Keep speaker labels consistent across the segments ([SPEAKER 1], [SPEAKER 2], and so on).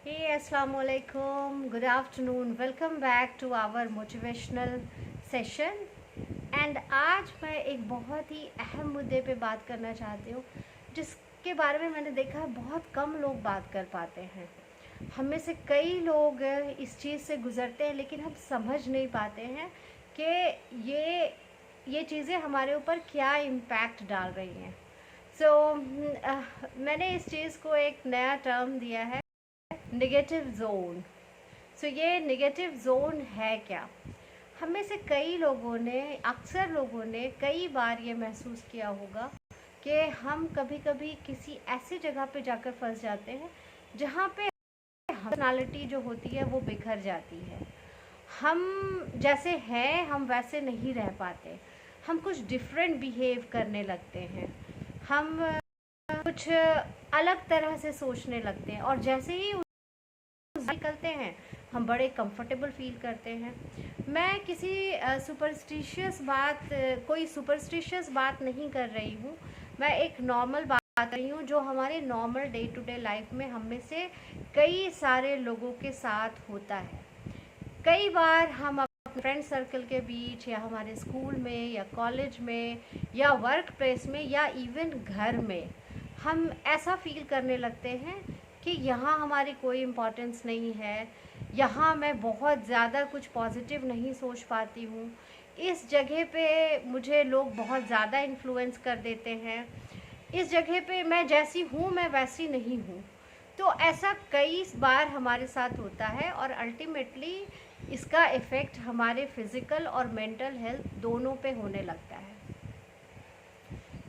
[SPEAKER 1] Hey, Assalamu alaikum. Good afternoon. Welcome back to our motivational session. And आज मैं एक बहुत ही अहम मुद्दे पे बात करना चाहती हूँ जिसके बारे में मैंने देखा है बहुत कम लोग बात कर पाते हैं। हम में से कई लोग इस चीज़ से गुज़रते हैं लेकिन हम समझ नहीं पाते हैं कि ये चीज़ें हमारे ऊपर क्या इम्पैक्ट डाल रही हैं। मैंने इस चीज़ को एक नया टर्म दिया है, नेगेटिव जोन। ये नेगेटिव जोन है क्या? हम में से कई लोगों ने, अक्सर लोगों ने कई बार ये महसूस किया होगा कि हम कभी कभी किसी ऐसी जगह पे जाकर फंस जाते हैं जहाँ पे पर्सनालिटी जो होती है वो बिखर जाती है। हम जैसे हैं हम वैसे नहीं रह पाते, हम कुछ डिफरेंट बिहेव करने लगते हैं, हम कुछ अलग तरह से सोचने लगते हैं और जैसे ही निकलते हैं हम बड़े कंफर्टेबल फील करते हैं। मैं किसी कोई सुपरस्टिशियस बात नहीं कर रही हूँ, मैं एक नॉर्मल बात कर रही हूँ जो हमारे normal day to day life में हम में से कई सारे लोगों के साथ होता है। कई बार हम अपने फ्रेंड सर्कल के बीच या हमारे स्कूल में या कॉलेज में या वर्क प्लेस में या इवन घर में हम ऐसा फील करने लगते हैं कि यहाँ हमारी कोई इम्पोर्टेंस नहीं है, यहाँ मैं बहुत ज़्यादा कुछ पॉजिटिव नहीं सोच पाती हूँ, इस जगह पे मुझे लोग बहुत ज़्यादा इन्फ्लुएंस कर देते हैं, इस जगह पे मैं जैसी हूँ मैं वैसी नहीं हूँ। तो ऐसा कई बार हमारे साथ होता है और अल्टीमेटली इसका इफ़ेक्ट हमारे फिज़िकल और मेंटल हेल्थ दोनों पे होने लगता है।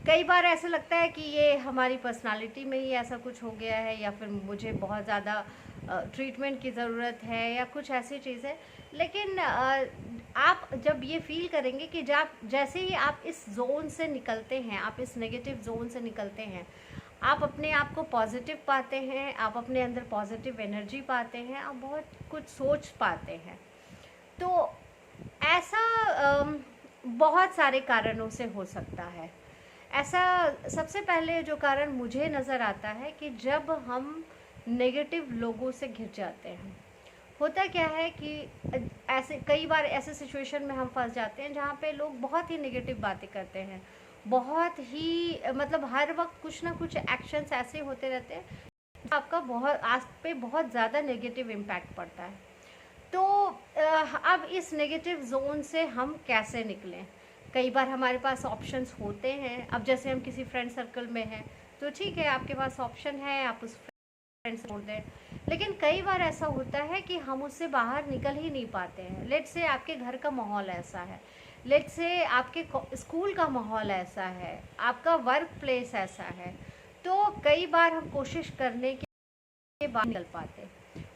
[SPEAKER 1] कई बार ऐसा लगता है कि ये हमारी पर्सनालिटी में ही ऐसा कुछ हो गया है या फिर मुझे बहुत ज़्यादा ट्रीटमेंट की ज़रूरत है या कुछ ऐसी चीज़ें। लेकिन आप जब ये फील करेंगे कि जब जैसे ही आप इस जोन से निकलते हैं, आप इस नेगेटिव जोन से निकलते हैं, आप अपने आप को पॉजिटिव पाते हैं, आप अपने अंदर पॉजिटिव एनर्जी पाते हैं, आप बहुत कुछ सोच पाते हैं। तो ऐसा बहुत सारे कारणों से हो सकता है। ऐसा सबसे पहले जो कारण मुझे नज़र आता है कि जब हम नेगेटिव लोगों से घिर जाते हैं, होता क्या है कि ऐसे कई बार ऐसे सिचुएशन में हम फंस जाते हैं जहाँ पे लोग बहुत ही नेगेटिव बातें करते हैं, बहुत ही मतलब हर वक्त कुछ ना कुछ एक्शंस ऐसे होते रहते हैं आपका बहुत आप पे बहुत ज़्यादा नेगेटिव इम्पैक्ट पड़ता है। तो अब इस नेगेटिव जोन से हम कैसे निकलें? कई बार हमारे पास ऑप्शंस होते हैं। अब जैसे हम किसी फ्रेंड सर्कल में हैं तो ठीक है, आपके पास ऑप्शन है, आप उस फ्रेंड से छोड़ दें। लेकिन कई बार ऐसा होता है कि हम उससे बाहर निकल ही नहीं पाते हैं। लेट्स से आपके घर का माहौल ऐसा है, लेट्स से आपके स्कूल का माहौल ऐसा है, आपका वर्क प्लेस ऐसा है, तो कई बार हम कोशिश करने के बाद निकल पाते।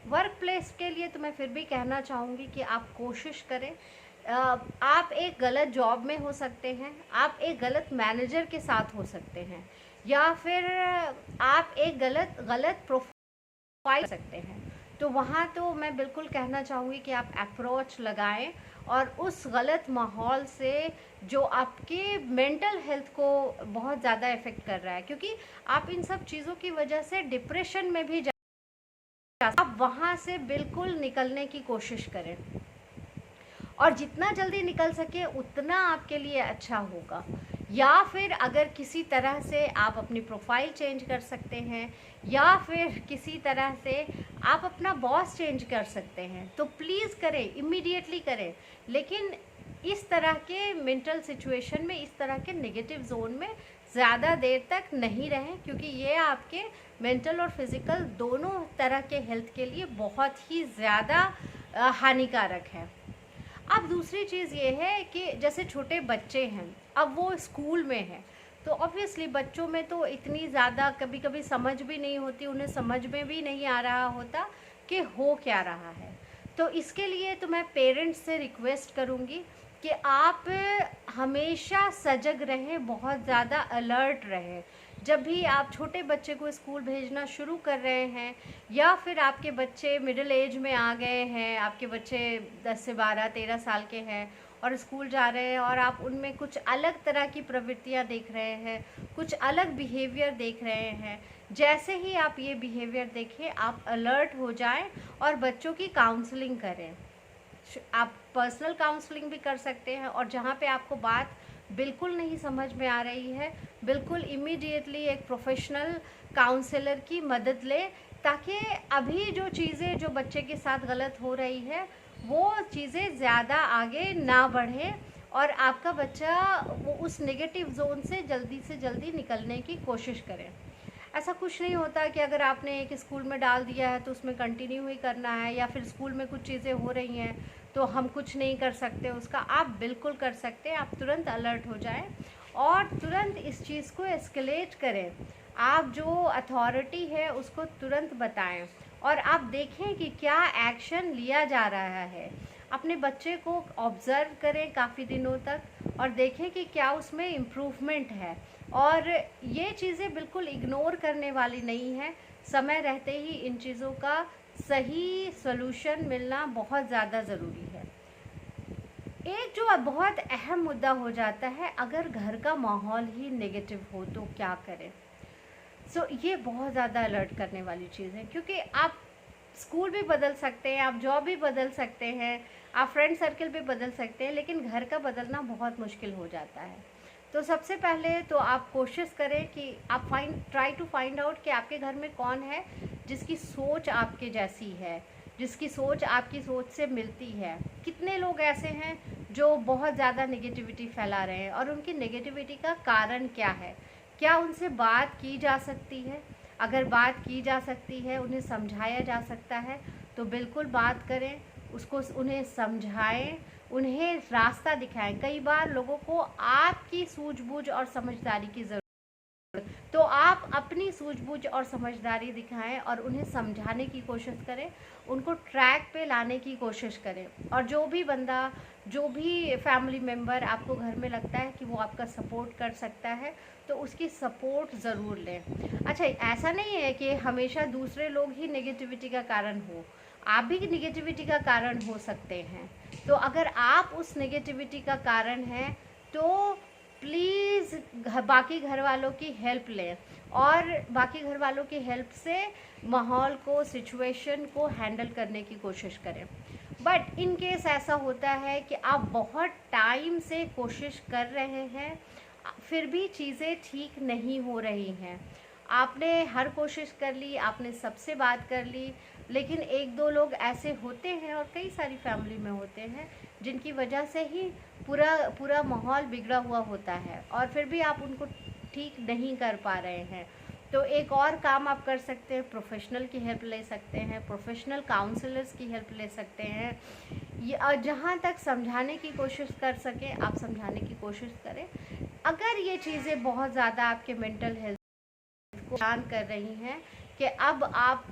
[SPEAKER 1] वर्क प्लेस के लिए तो मैं फिर भी कहना चाहूँगी कि आप कोशिश करें। आप एक गलत जॉब में हो सकते हैं, आप एक गलत मैनेजर के साथ हो सकते हैं, या फिर आप एक गलत प्रोफाइल कर सकते हैं। तो वहाँ तो मैं बिल्कुल कहना चाहूँगी कि आप अप्रोच लगाएं और उस गलत माहौल से जो आपके मेंटल हेल्थ को बहुत ज़्यादा इफ़ेक्ट कर रहा है, क्योंकि आप इन सब चीज़ों की वजह से डिप्रेशन में भी आप वहाँ से बिल्कुल निकलने की कोशिश करें और जितना जल्दी निकल सके उतना आपके लिए अच्छा होगा। या फिर अगर किसी तरह से आप अपनी प्रोफाइल चेंज कर सकते हैं या फिर किसी तरह से आप अपना बॉस चेंज कर सकते हैं तो प्लीज़ करें, इमीडिएटली करें। लेकिन इस तरह के मेंटल सिचुएशन में, इस तरह के नेगेटिव जोन में ज़्यादा देर तक नहीं रहें, क्योंकि ये आपके मेंटल और फिज़िकल दोनों तरह के हेल्थ के लिए बहुत ही ज़्यादा हानिकारक है। अब दूसरी चीज़ ये है कि जैसे छोटे बच्चे हैं, अब वो स्कूल में हैं, तो ऑब्वियसली बच्चों में तो इतनी ज़्यादा कभी कभी समझ भी नहीं होती, उन्हें समझ में भी नहीं आ रहा होता कि हो क्या रहा है। तो इसके लिए तो मैं पेरेंट्स से रिक्वेस्ट करूँगी कि आप हमेशा सजग रहें, बहुत ज़्यादा अलर्ट रहें। जब भी आप छोटे बच्चे को स्कूल भेजना शुरू कर रहे हैं या फिर आपके बच्चे मिडिल एज में आ गए हैं, आपके बच्चे 10 से 12 13 साल के हैं और स्कूल जा रहे हैं और आप उनमें कुछ अलग तरह की प्रवृत्तियां देख रहे हैं, कुछ अलग बिहेवियर देख रहे हैं, जैसे ही आप ये बिहेवियर देखें आप अलर्ट हो जाएं और बच्चों की काउंसलिंग करें। आप पर्सनल काउंसलिंग भी कर सकते हैं, और जहाँ पे आपको बात बिल्कुल नहीं समझ में आ रही है, बिल्कुल इमीडिएटली एक प्रोफेशनल काउंसलर की मदद लें, ताकि अभी जो चीज़ें जो बच्चे के साथ गलत हो रही है वो चीज़ें ज़्यादा आगे ना बढ़े और आपका बच्चा वो उस नेगेटिव जोन से जल्दी निकलने की कोशिश करे। ऐसा कुछ नहीं होता कि अगर आपने एक स्कूल में डाल दिया है तो उसमें कंटिन्यू ही करना है, या फिर स्कूल में कुछ चीज़ें हो रही हैं तो हम कुछ नहीं कर सकते उसका। आप बिल्कुल कर सकते हैं। आप तुरंत अलर्ट हो जाएं और तुरंत इस चीज़ को एस्केलेट करें। आप जो अथॉरिटी है उसको तुरंत बताएं और आप देखें कि क्या एक्शन लिया जा रहा है। अपने बच्चे को ऑब्ज़र्व करें काफ़ी दिनों तक और देखें कि क्या उसमें इम्प्रूवमेंट है। और ये चीज़ें बिल्कुल इग्नोर करने वाली नहीं है। समय रहते ही इन चीज़ों का सही सॉल्यूशन मिलना बहुत ज़्यादा ज़रूरी है। एक जो बहुत अहम मुद्दा हो जाता है, अगर घर का माहौल ही नेगेटिव हो तो क्या करें। ये बहुत ज़्यादा अलर्ट करने वाली चीज़ है, क्योंकि आप स्कूल भी बदल सकते हैं, आप जॉब भी बदल सकते हैं, आप फ्रेंड सर्कल भी बदल सकते हैं, लेकिन घर का बदलना बहुत मुश्किल हो जाता है। तो सबसे पहले तो आप कोशिश करें कि आप ट्राई टू फाइंड आउट कि आपके घर में कौन है जिसकी सोच आपके जैसी है, जिसकी सोच आपकी सोच से मिलती है। कितने लोग ऐसे हैं जो बहुत ज़्यादा नेगेटिविटी फैला रहे हैं और उनकी नेगेटिविटी का कारण क्या है। क्या उनसे बात की जा सकती है? अगर बात की जा सकती है, उन्हें समझाया जा सकता है तो बिल्कुल बात करें, उसको उन्हें समझाएं, उन्हें रास्ता दिखाएं। कई बार लोगों को आपकी सूझबूझ और समझदारी की ज़रूरत, तो आप अपनी सूझबूझ और समझदारी दिखाएं और उन्हें समझाने की कोशिश करें, उनको ट्रैक पे लाने की कोशिश करें। और जो भी बंदा, जो भी फैमिली मेम्बर आपको घर में लगता है कि वो आपका सपोर्ट कर सकता है तो उसकी सपोर्ट ज़रूर लें। अच्छा, ऐसा नहीं है कि हमेशा दूसरे लोग ही नेगेटिविटी का कारण हो, आप भी नेगेटिविटी का कारण हो सकते हैं। तो अगर आप उस नेगेटिविटी का कारण हैं तो प्लीज़ बाकी घर वालों की हेल्प लें और बाकी घर वालों की हेल्प से माहौल को, सिचुएशन को हैंडल करने की कोशिश करें। बट इन केस ऐसा होता है कि आप बहुत टाइम से कोशिश कर रहे हैं, फिर भी चीज़ें ठीक नहीं हो रही हैं, आपने हर कोशिश कर ली, आपने सबसे बात कर ली, लेकिन एक दो लोग ऐसे होते हैं और कई सारी फैमिली में होते हैं जिनकी वजह से ही पूरा माहौल बिगड़ा हुआ होता है और फिर भी आप उनको ठीक नहीं कर पा रहे हैं। तो एक और काम आप कर सकते हैं, प्रोफेशनल की हेल्प ले सकते हैं, प्रोफेशनल काउंसलर्स की हेल्प ले सकते हैं। जहाँ तक समझाने की कोशिश कर सकें आप समझाने की कोशिश करें। अगर ये चीज़ें बहुत ज़्यादा आपके मेंटल हेल्थ को नुकसान कर रही हैं कि अब आप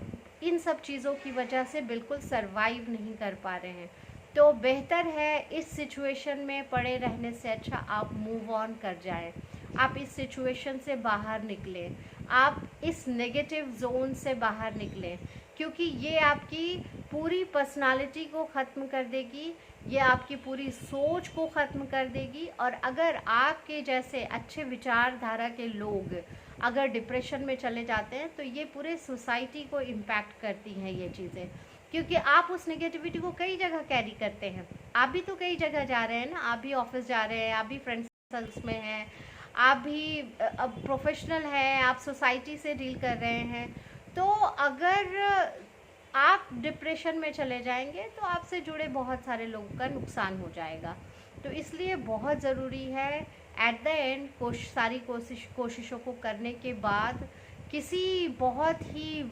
[SPEAKER 1] इन सब चीज़ों की वजह से बिल्कुल सरवाइव नहीं कर पा रहे हैं, तो बेहतर है इस सिचुएशन में पड़े रहने से अच्छा आप मूव ऑन कर जाएं। आप इस सिचुएशन से बाहर निकलें, आप इस नेगेटिव जोन से बाहर निकलें, क्योंकि ये आपकी पूरी पर्सनालिटी को ख़त्म कर देगी, ये आपकी पूरी सोच को ख़त्म कर देगी। और अगर आपके जैसे अच्छे विचारधारा के लोग अगर डिप्रेशन में चले जाते हैं तो ये पूरे सोसाइटी को इम्पैक्ट करती हैं ये चीज़ें, क्योंकि आप उस नेगेटिविटी को कई जगह कैरी करते हैं। आप भी तो कई जगह जा रहे हैं ना, आप भी ऑफिस जा रहे हैं, आप भी फ्रेंड्स सर्कल्स में हैं, आप भी प्रोफेशनल हैं, आप सोसाइटी से डील कर रहे हैं। तो अगर आप डिप्रेशन में चले जाएंगे तो आपसे जुड़े बहुत सारे लोगों का नुकसान हो जाएगा। तो इसलिए बहुत ज़रूरी है एट द एंड सारी कोशिशों को करने के बाद किसी बहुत ही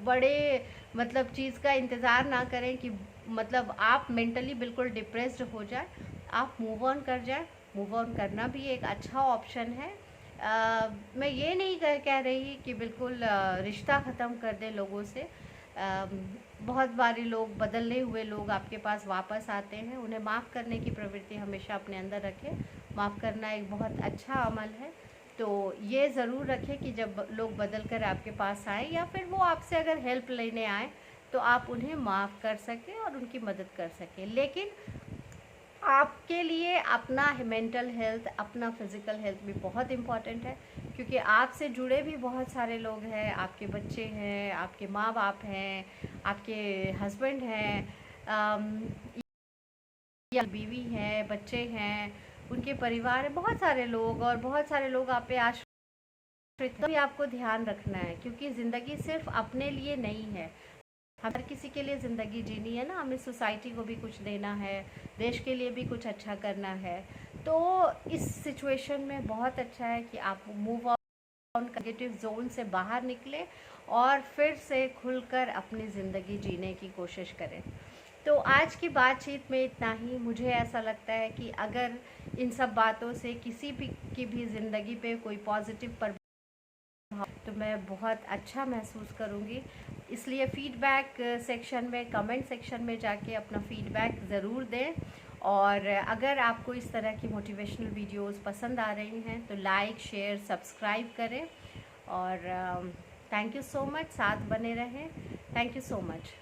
[SPEAKER 1] बड़े मतलब चीज़ का इंतज़ार ना करें कि मतलब आप मेंटली बिल्कुल डिप्रेस्ड हो जाए, आप मूव ऑन कर जाए। मूव ऑन करना भी एक अच्छा ऑप्शन है। मैं ये नहीं कह रही कि बिल्कुल रिश्ता ख़त्म कर दें लोगों से। बहुत बारी लोग, बदले हुए लोग आपके पास वापस आते हैं, उन्हें माफ़ करने की प्रवृत्ति हमेशा अपने अंदर रखें। माफ़ करना एक बहुत अच्छा अमल है। तो ये ज़रूर रखें कि जब लोग बदल कर आपके पास आए या फिर वो आपसे अगर हेल्प लेने आए तो आप उन्हें माफ़ कर सकें और उनकी मदद कर सकें। लेकिन आपके लिए अपना मेंटल हेल्थ, अपना फिज़िकल हेल्थ भी बहुत इम्पॉर्टेंट है, क्योंकि आपसे जुड़े भी बहुत सारे लोग हैं, आपके बच्चे हैं, आपके माँ बाप हैं, आपके हस्बैंड हैं, या बीवी हैं, बच्चे हैं, उनके परिवार है, बहुत सारे लोग, और बहुत सारे लोग आप पे आश्रित, तो भी आपको ध्यान रखना है, क्योंकि ज़िंदगी सिर्फ अपने लिए नहीं है। हर किसी के लिए ज़िंदगी जीनी है ना, हमें सोसाइटी को भी कुछ देना है, देश के लिए भी कुछ अच्छा करना है। तो इस सिचुएशन में बहुत अच्छा है कि आप मूव ऑन, नेगेटिव जोन से बाहर निकले और फिर से खुलकर अपनी ज़िंदगी जीने की कोशिश करें। तो आज की बातचीत में इतना ही। मुझे ऐसा लगता है कि अगर इन सब बातों से किसी भी की भी ज़िंदगी पे कोई पॉजिटिव तो मैं बहुत अच्छा महसूस करूँगी। इसलिए फ़ीडबैक सेक्शन में, कमेंट सेक्शन में जाके अपना फ़ीडबैक ज़रूर दें। और अगर आपको इस तरह की मोटिवेशनल वीडियोस पसंद आ रही हैं तो लाइक, शेयर, सब्सक्राइब करें। और थैंक यू सो मच, साथ बने रहें। Thank you so much.